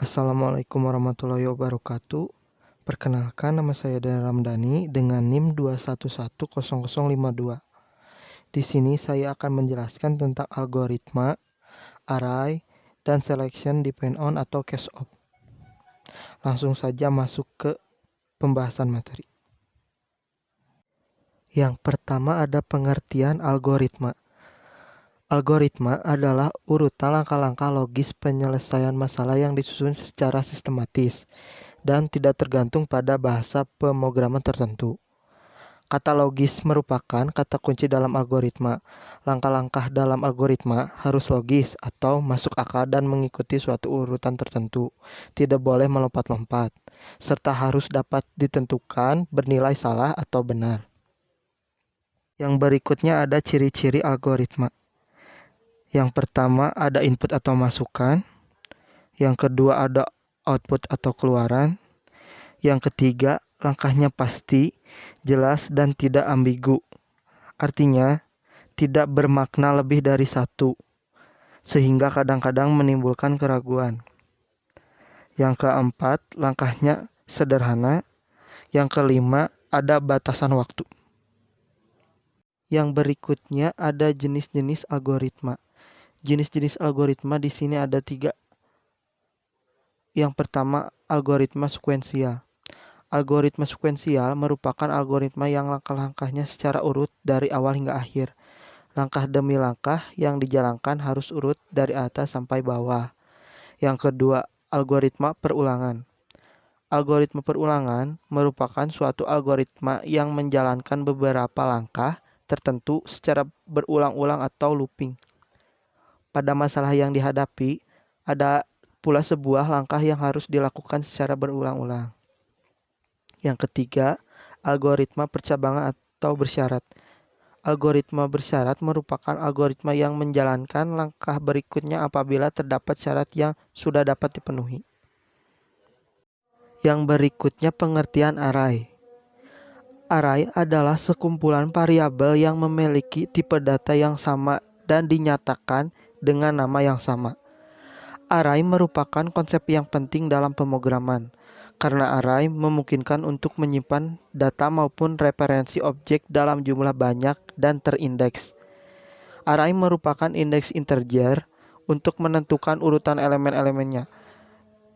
Assalamualaikum warahmatullahi wabarakatuh. Perkenalkan, nama saya Daniel Ramdhani dengan NIM 2110052. Di sini saya akan menjelaskan tentang algoritma, array, dan selection depend on atau case of. Langsung saja masuk ke pembahasan materi. Yang pertama ada pengertian algoritma. Algoritma adalah urutan langkah-langkah logis penyelesaian masalah yang disusun secara sistematis dan tidak tergantung pada bahasa pemrograman tertentu. Kata logis merupakan kata kunci dalam algoritma. Langkah-langkah dalam algoritma harus logis atau masuk akal dan mengikuti suatu urutan tertentu. Tidak boleh melompat-lompat, serta harus dapat ditentukan bernilai salah atau benar. Yang berikutnya ada ciri-ciri algoritma. Yang pertama ada input atau masukan. Yang kedua ada output atau keluaran. Yang ketiga, langkahnya pasti, jelas, dan tidak ambigu. Artinya, tidak bermakna lebih dari satu, sehingga kadang-kadang menimbulkan keraguan. Yang keempat, langkahnya sederhana. Yang kelima, ada batasan waktu. Yang berikutnya ada jenis-jenis algoritma. Jenis-jenis algoritma di sini ada 3. Yang pertama, algoritma sekuensial. Algoritma sekuensial merupakan algoritma yang langkah-langkahnya secara urut dari awal hingga akhir. Langkah demi langkah yang dijalankan harus urut dari atas sampai bawah. Yang kedua, algoritma perulangan. Algoritma perulangan merupakan suatu algoritma yang menjalankan beberapa langkah tertentu secara berulang-ulang atau looping. Pada masalah yang dihadapi, ada pula sebuah langkah yang harus dilakukan secara berulang-ulang. Yang ketiga, algoritma percabangan atau bersyarat. Algoritma bersyarat merupakan algoritma yang menjalankan langkah berikutnya apabila terdapat syarat yang sudah dapat dipenuhi. Yang berikutnya pengertian array. Array adalah sekumpulan variabel yang memiliki tipe data yang sama dan dinyatakan dengan nama yang sama. Array merupakan konsep yang penting dalam pemrograman, karena array memungkinkan untuk menyimpan data maupun referensi objek dalam jumlah banyak dan terindeks. Array merupakan indeks integer untuk menentukan urutan elemen-elemennya,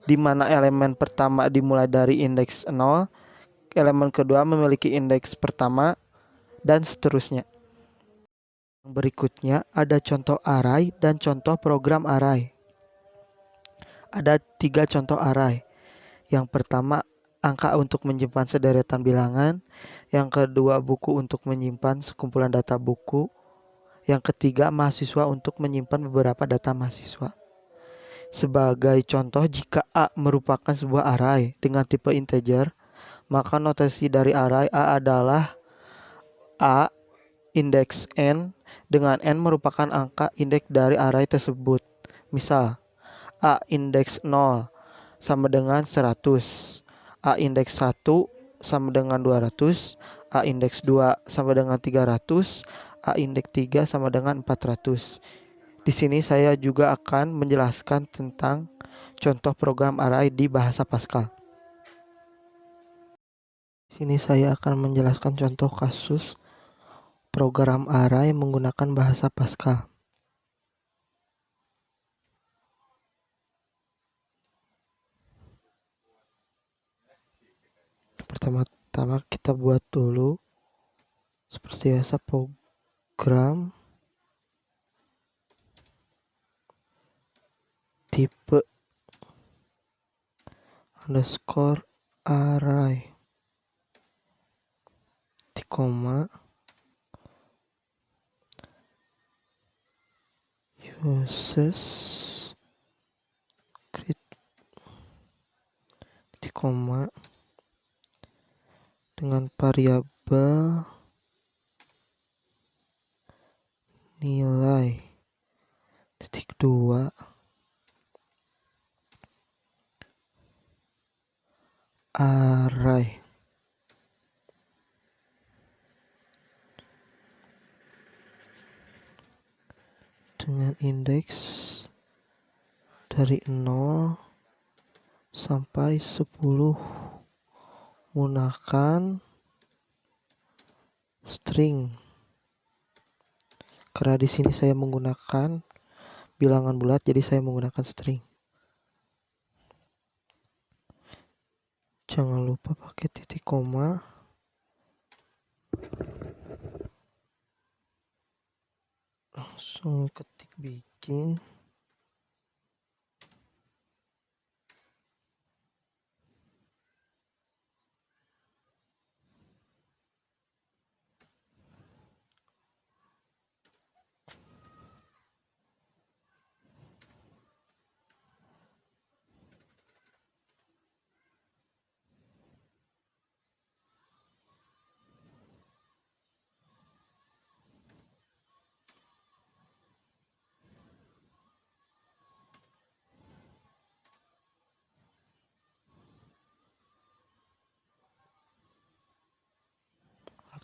di mana elemen pertama dimulai dari indeks 0, elemen kedua memiliki indeks pertama, dan seterusnya. Berikutnya ada contoh array dan contoh program array. Ada 3 contoh array. Yang pertama, angka untuk menyimpan sederetan bilangan. Yang kedua, buku untuk menyimpan sekumpulan data buku. Yang ketiga, mahasiswa untuk menyimpan beberapa data mahasiswa. Sebagai contoh, jika A merupakan sebuah array dengan tipe integer, maka notasi dari array A adalah A indeks n, dengan n merupakan angka indeks dari array tersebut. Misal, A indeks 0 sama dengan 100, A indeks 1 sama dengan 200, A indeks 2 sama dengan 300, A indeks 3 sama dengan 400. Di sini saya juga akan menjelaskan tentang contoh program array di bahasa Pascal. Di sini saya akan menjelaskan contoh kasus program array menggunakan bahasa Pascal. Pertama-tama kita buat dulu seperti biasa program tipe underscore array di koma uses script di koma dengan variabel nilai titik 2 array dengan indeks dari 0 sampai 10 menggunakan string. Karena di sini saya menggunakan bilangan bulat, jadi saya menggunakan string. Jangan lupa pakai titik koma. Langsung ketik bikin.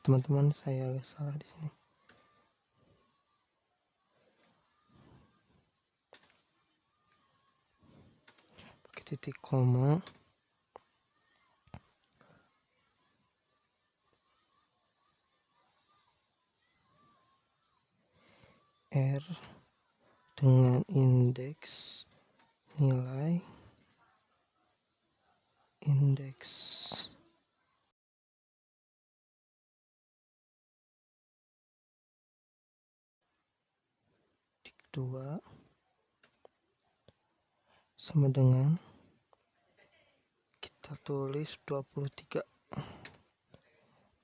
Teman-teman, saya agak salah di sini. Pakai titik koma. R dengan indeks nilai indeks dik 2 sama dengan kita tulis 23,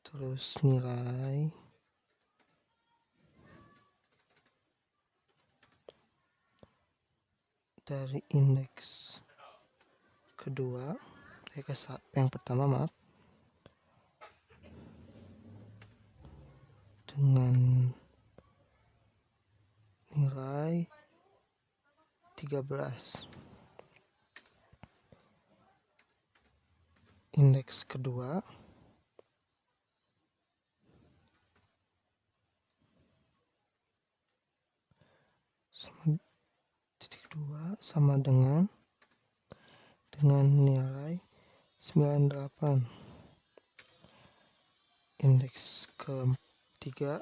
terus nilai dari indeks kedua, yang pertama maaf, dengan nilai 13. Indeks kedua sama titik 2 sama dengan nilai 98. Indeks ketiga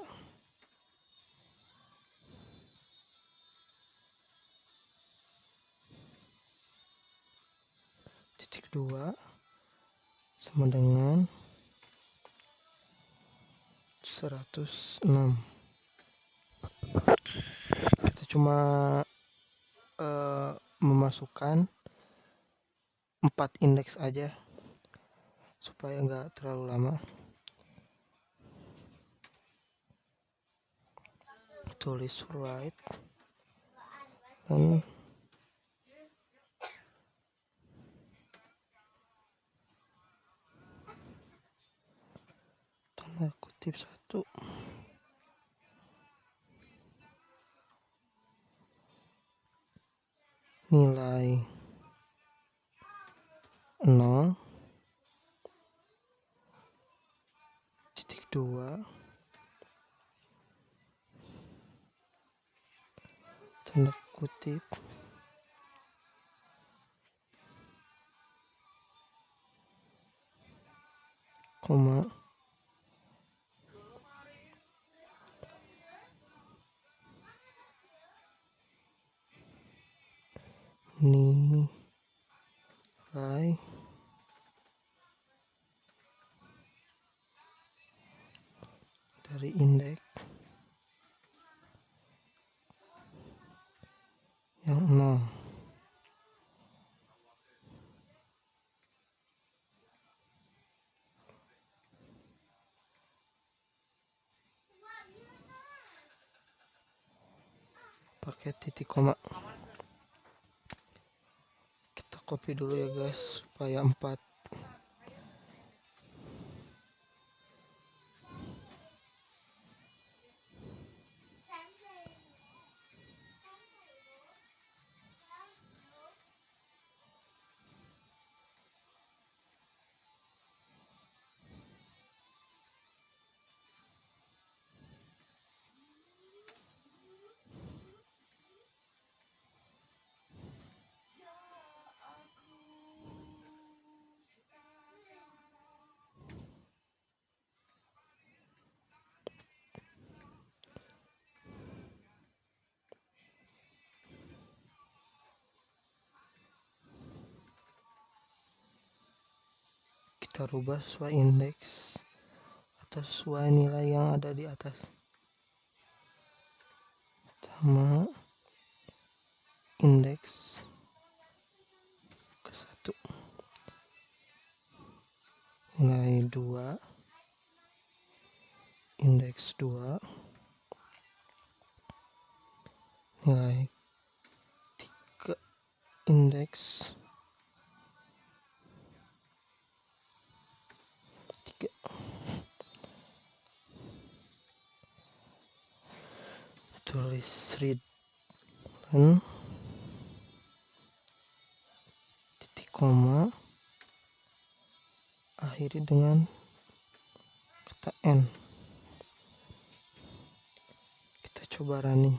titik 2 sama dengan 106. Kita cuma memasukkan 4 indeks aja supaya nggak terlalu lama. Tulis write dan tanda kutip 1. Nilai 0 titik 2 tanda kutip koma nilai dari indeks yang 0. Pakai titik koma. Kita copy dulu ya guys supaya 4. kita rubah sesuai indeks atau sesuai nilai yang ada di atas. Sama indeks ke 1, nilai 2, indeks 2, nilai 3, indeks 3. Tulis read titik koma, akhiri dengan kata N. Kita coba running.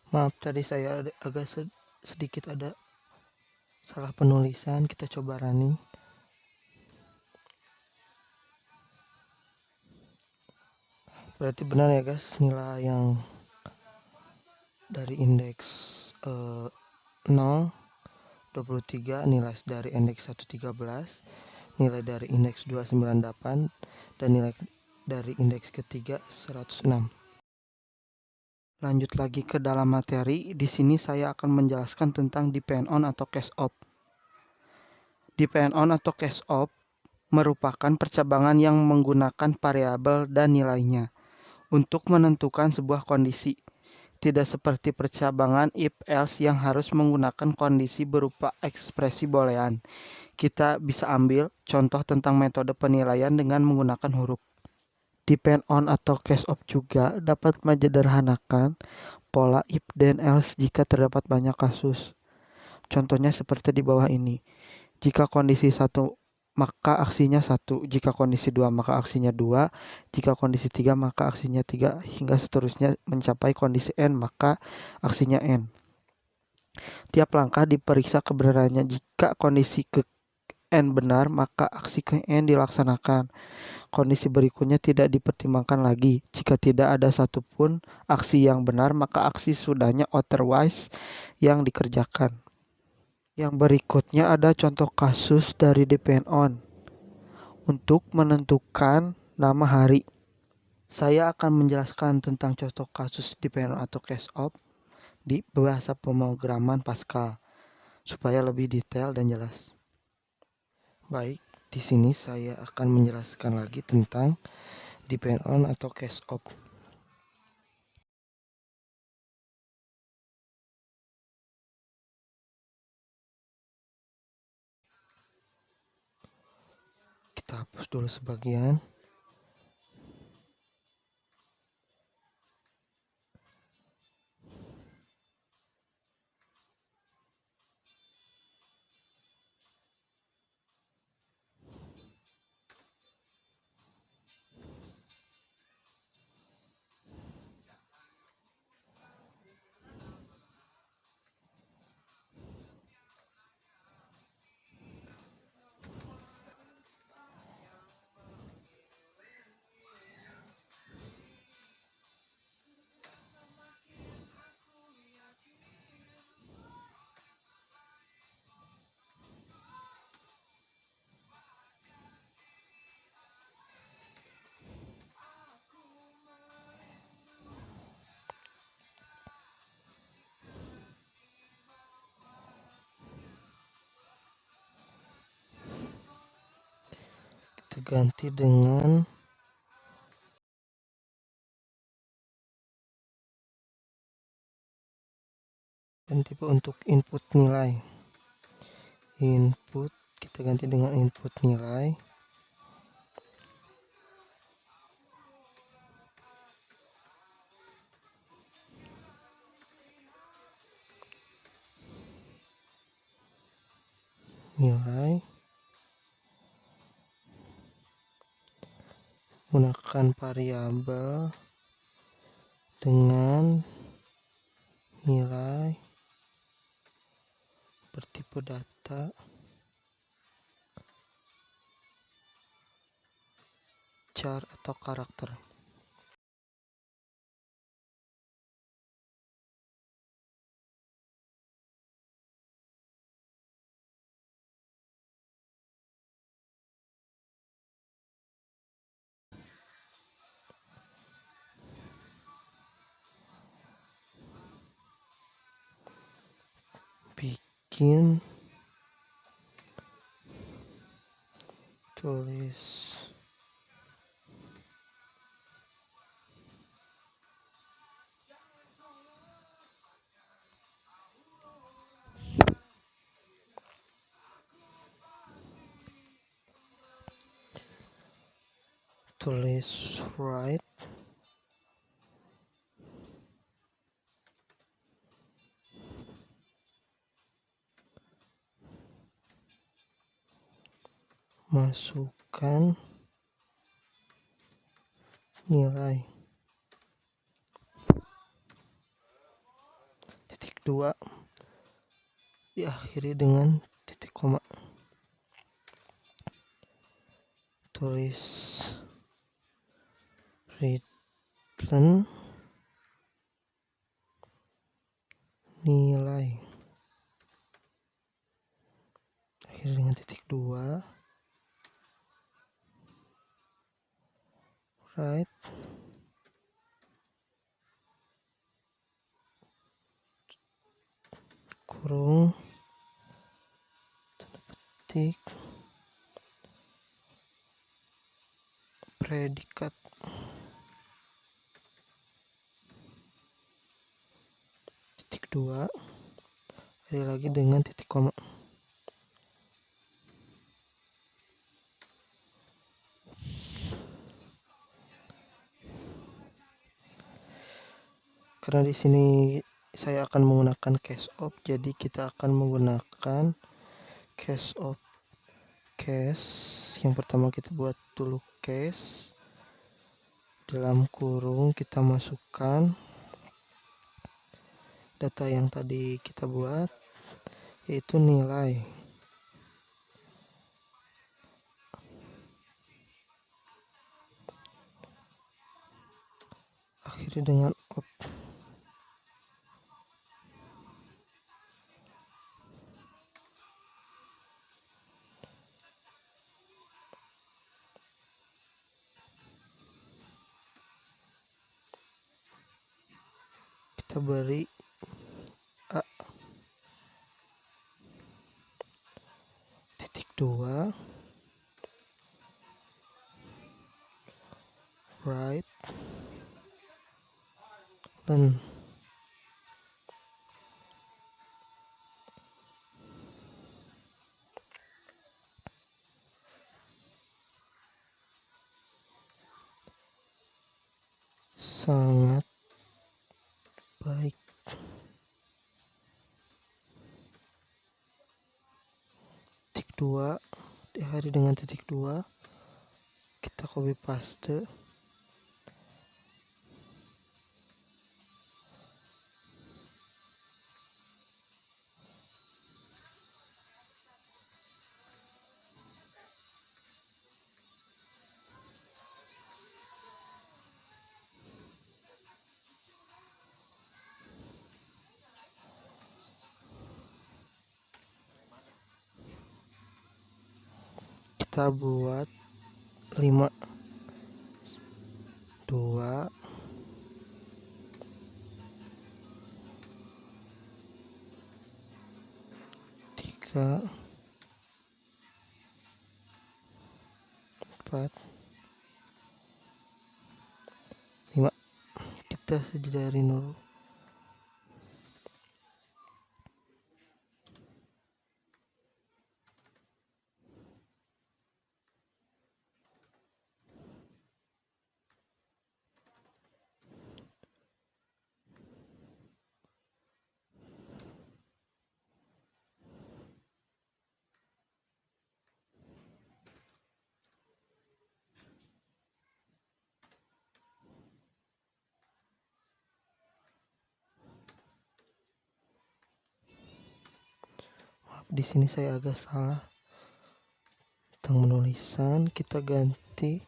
Maaf, tadi saya agak sedikit ada salah penulisan. Kita coba running. Berarti benar ya guys, nilai yang dari indeks 0, 23, nilai dari indeks 1, 13, nilai dari indeks 2, 98, dan nilai dari indeks ketiga 106. Lanjut lagi ke dalam materi. Di sini saya akan menjelaskan tentang depend on atau case of. Depend on atau case of merupakan percabangan yang menggunakan variabel dan nilainya untuk menentukan sebuah kondisi. Tidak seperti percabangan if else yang harus menggunakan kondisi berupa ekspresi boolean. Kita bisa ambil contoh tentang metode penilaian dengan menggunakan huruf. Depend on atau case of juga dapat menyederhanakan pola if then else jika terdapat banyak kasus. Contohnya seperti di bawah ini. Jika kondisi 1 maka aksinya 1, jika kondisi 2 maka aksinya 2, jika kondisi 3 maka aksinya 3, hingga seterusnya mencapai kondisi N maka aksinya N. Tiap langkah diperiksa kebenarannya. Jika kondisi ke N benar maka aksi ke N dilaksanakan. Kondisi berikutnya tidak dipertimbangkan lagi. Jika tidak ada satupun aksi yang benar maka aksi sudahnya otherwise yang dikerjakan. Yang berikutnya ada contoh kasus dari depend on. Untuk menentukan nama hari, saya akan menjelaskan tentang contoh kasus depend on atau case of di bahasa pemrograman Pascal supaya lebih detail dan jelas. Baik, di sini saya akan menjelaskan lagi tentang depend on atau case of. Kita hapus dulu sebagian. Kita ganti dengan dan tipe untuk input nilai. Input kita ganti dengan input nilai. Nilai gunakan variabel dengan nilai bertipe data char atau karakter. Bikin tulis write masukkan nilai. Titik 2 diakhiri dengan titik koma. Tulis return nilai. Akhiri dengan titik 2. Right. Kurung titik predikat. Titik 2 akhiri lagi dengan titik koma. Karena di sini saya akan menggunakan case of, jadi kita akan menggunakan case of. Case yang pertama kita buat dulu case, dalam kurung kita masukkan data yang tadi kita buat, yaitu nilai. Akhiri dengan op. Kita beri A titik 2 write dan sangat baik. Titik 2 diakhiri dengan titik 2, kita copy paste. Kita buat 5 2 3 4 5. Kita dari nol. Di sini saya agak salah tentang penulisan, kita ganti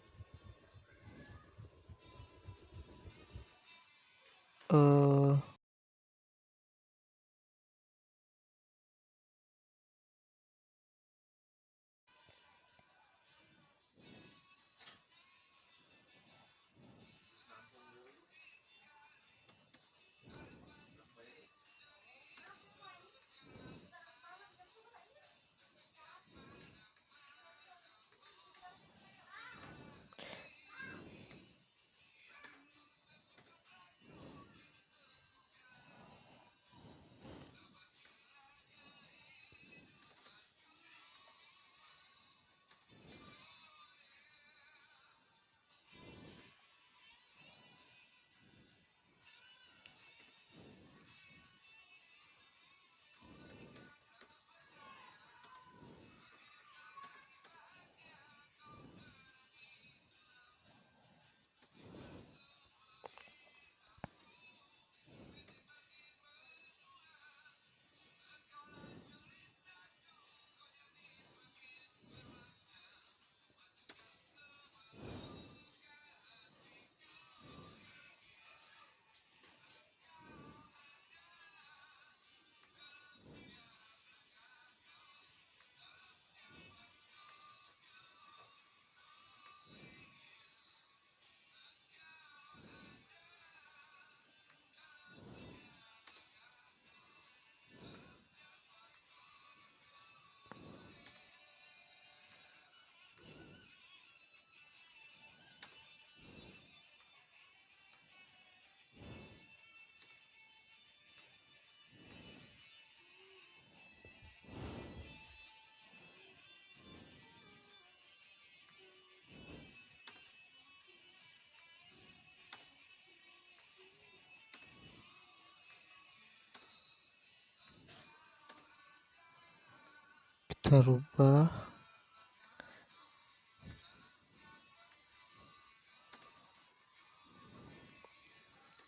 kita rubah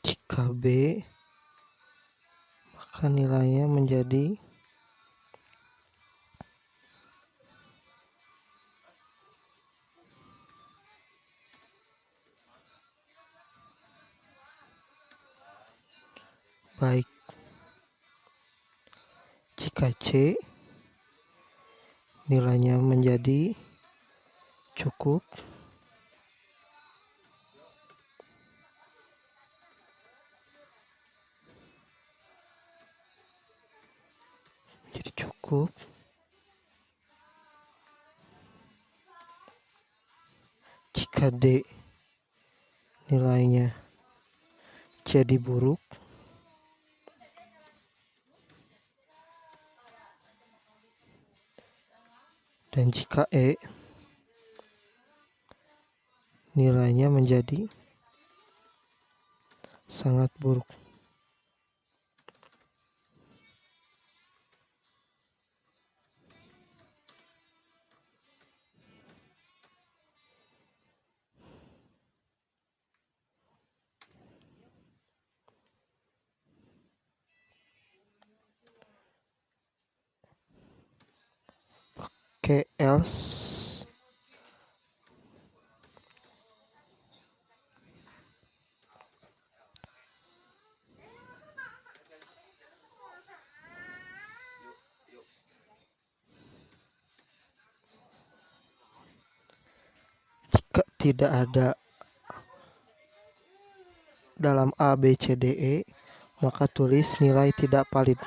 jika B, maka nilainya menjadi baik. Jika C, nilainya menjadi cukup. Jadi cukup. Jika D, nilainya jadi buruk. Dan jika E, nilainya menjadi sangat buruk. Oke, else jika tidak ada dalam A, B, C, D, E, maka tulis nilai tidak valid.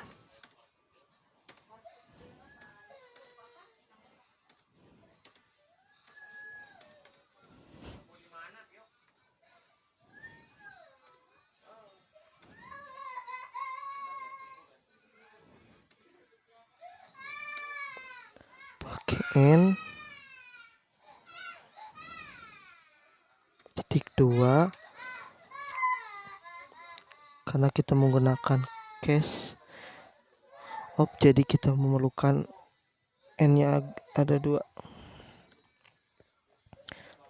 Pakai N titik 2 karena kita menggunakan case of, jadi kita memerlukan N-nya ada 2.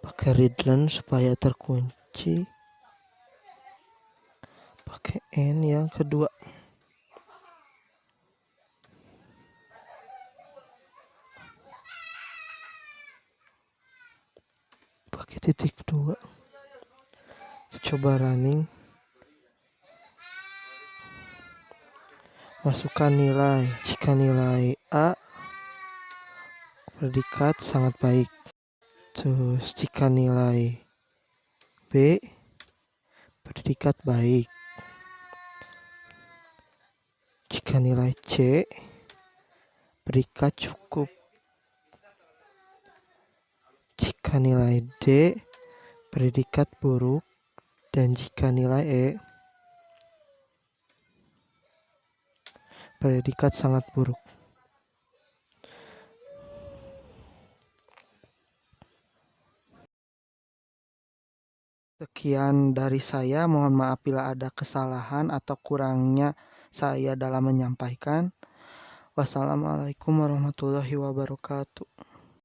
Pakai readline supaya terkunci. Pakai N yang kedua. Pakai titik 2. Coba running. Masukkan nilai. Jika nilai A, predikat sangat baik. Terus jika nilai B, predikat baik. Jika nilai C, predikat cukup. Jika nilai D, predikat buruk. Dan jika nilai E, predikat sangat buruk. Sekian dari saya, mohon maaf bila ada kesalahan atau kurangnya saya dalam menyampaikan. Wassalamualaikum warahmatullahi wabarakatuh.